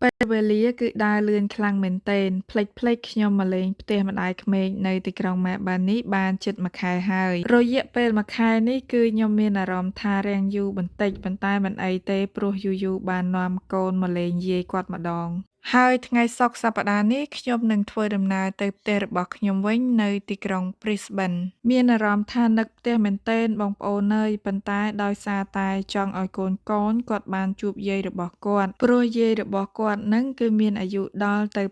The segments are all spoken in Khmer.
ពេលវេលាគឺដើរលឿនខ្លាំងមែនទែនភ្លេចខ្ញុំមកលេងផ្ទះម្ដាយក្មេកនៅទីក្រុង Melbourne នេះបានជិត1 ខែហើយរយៈពេល1 ខែនេះគឺខ្ញុំមានអារម្មណ៍ថារាំងយូរបន្តិចប៉ុន្តែមិនអីទេព្រោះយូរបាននាំកូនមកលេងយាយគាត់ម្ដងហើយថ្ងៃសុក្រសប្ដាហ៍នេះខ្ញុំនឹងធ្វើដំណើរទៅផ្ទះរបស់ខ្ញុំវិញនៅទីក្រុង Brisbane មានអារម្មណ៍ថានឹកផ្ទះមែនទែនបងប្អូនអើយប៉ុន្តែដោយសារតែចង់ឲ្យកូនគាត់បានជួបយាយរបស់គាត់ព្រោះយាយរបស់គាត់នឹងគឺមានអាយុដល់ទៅ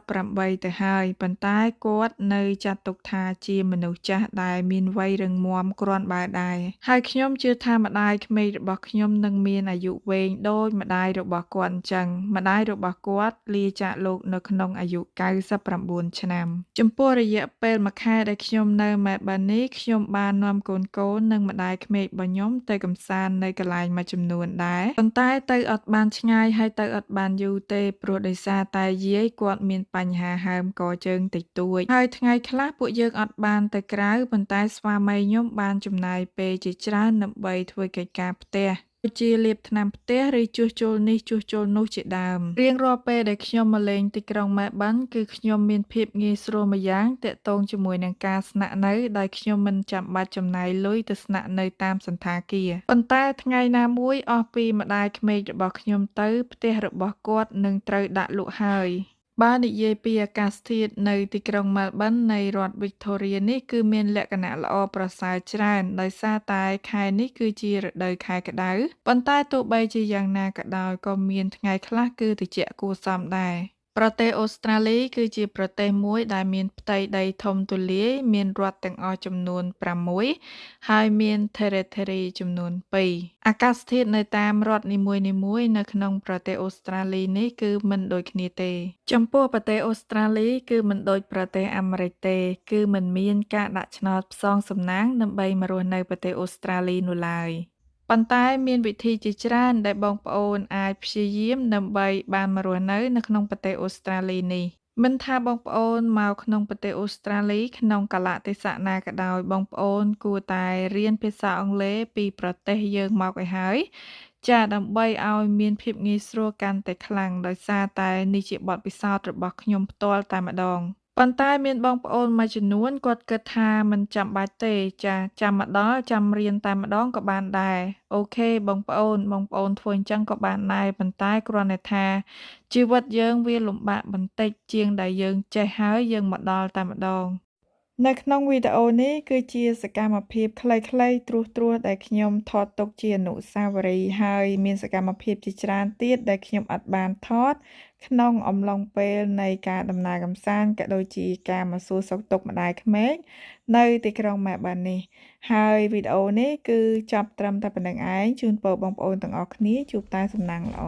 88ទៅហើយប៉ុន្តែគាត់នៅចាត់ទុកថាជាមនុស្សចាស់ដែលមានវ័យរឹងមាំគ្រាន់បើដែរហើយខ្ញុំជឿថាម្ដាយក្មេករបស់ខ្ញុំនឹងមានអាយុវែងដូចម្ដាយរបស់គាត់អញ្ចឹងម្ដាយរបស់គាត់លាចាកលោកនៅក្នុងអាយុ99ឆ្នាំចំពោះរយៈពេល1 ខែដែលខ្ញុំនៅ Melbourne នេះខ្ញុំបាននាំកូននិងម្ដាយក្មេករបស់ខ្ញុំទៅកម្សាន្តនៅកន្លែងមួយចំនួនដែរប៉ុន្តែទៅអត់បានឆ្ងាយហើយទៅអត់បានយូរទេព្រោះដោយសារតែយាយគាត់មានបញ្ហាហើមកជើងតិចតួចហើយថ្ងៃខ្លះពួកយើងអត់បានទៅក្រៅប៉ុន្តែស្វាមីខ្ញុំបានចំណាយពេលជាច្រើនដើម្បីធ្វើកិច្ចការផ្ទះដូចជាលាបថ្នាំផ្ទះឬជួសជុលនេះជួសជុលនោះជាដើមរៀងរាល់ពេលដែលខ្ញុំមកលេងទីក្រុង Melbourne គឺខ្ញុំមានភាពងាយស្រួលម្យ៉ាងទាក់ទងជាមួយនឹងការស្នាក់នៅដោយខ្ញុំមិនចាំបាច់ចំណាយលុយទៅស្នាក់នៅតាមសន្តាគារប៉ុន្តែថ្ងៃណាមួយអស់ពីម្ដាយក្មេករបស់ខ្ញុំទៅផ្ទះរបស់គាត់នឹងត្រូវដាក់លក់ហើយបើនិយាយពីអាកាសធាតុនៅទីក្រុង Melbourne នៃរដ្ឋ Victoria នេះគឺមានលក្ខណៈល្អប្រសើរច្រើនដោយសារតែខែនេះគឺជារដូវខែក្តៅប៉ុន្តែទោះបីជាយ៉ាងណាក៏ដោយក៏មានថ្ងៃខ្លះគឺត្រជាក់គួរសមដែរប្រទេសអូស្ត្រាលីគឺជាប្រទេសមួយដែលមានផ្ទៃដីធំទូលាយមានរដ្ឋទាំងអស់ចំនួន6ហើយមាន Territory ចំនួន2អាកាសធាតុនៅតាមរដ្ឋនីមួយៗនៅក្នុងប្រទេសអូស្ត្រាលីនេះគឺមិនដូចគ្នាទេចំពោះប្រទេសអូស្ត្រាលីគឺមិនដូចប្រទេសអាមេរិកទេគឺមិនមានការដាក់ឆ្នោតផ្សងសំណាងដើម្បីមករស់នៅប្រទេសអូស្ត្រាលីនោះឡើយប៉ុន្តែមានវិធីជាច្រើនដែលបងប្អូនអាចព្យាយាមដើម្បីបានមករស់នៅក្នុងប្រទេសអូស្ត្រាលីនេះមិនថាបងប្អូនមកក្នុងប្រទេសអូស្ត្រាលីក្នុងកាលៈទេសៈណាក៏ដោយបងប្អូនគួរតែរៀនភាសាអង់គ្លេសពីប្រទេសយើងមកឲ្យហើយចាដើម្បីឲ្យមានភាពងាយស្រួលកាន់តែខ្លាំងដោយសារតែនេះជាបទពិសោធន៍របស់ខ្ញុំផ្ទាល់តែម្ដងប៉ុន្តែមានបងប្អូនមួយចំនួនគាត់គិតថាមិនចាំបាច់ទេចាចាំមកដល់ចាំរៀនតែម្ដងក៏បានដែរអូខេបងប្អូនធ្វើអញ្ចឹងក៏បានដែរប៉ុន្តែគ្រាន់តែថាជីវិតយើងវាលំបាកបន្តិចជាងដែលយើងចេះហើយយើងមកដល់តែម្ដងនៅក្នុងវីដេអូនេះគឺជាសកម្មភាពខ្លីៗត្រួសៗដែលខ្ញុំថតទុកជាអនុស្សាវរីយ៍ហើយមានសកម្មភាពជាច្រើនទៀតដែលខ្ញុំអត់បានថតក្នុងអំឡុងពេលនៃការដំណើរកម្សាន្តក៏ដូចជាការមកសួរសុខទុក្ខម្ដាយក្មេកនៅទីក្រុង Melbourne នេះហើយវីដេអូនេះគឺចប់ត្រឹមតែប៉ុណ្្នឹងឯងជូនពរបងប្អូនទាំងអស់គ្នាជួបតែសំណាងល្អ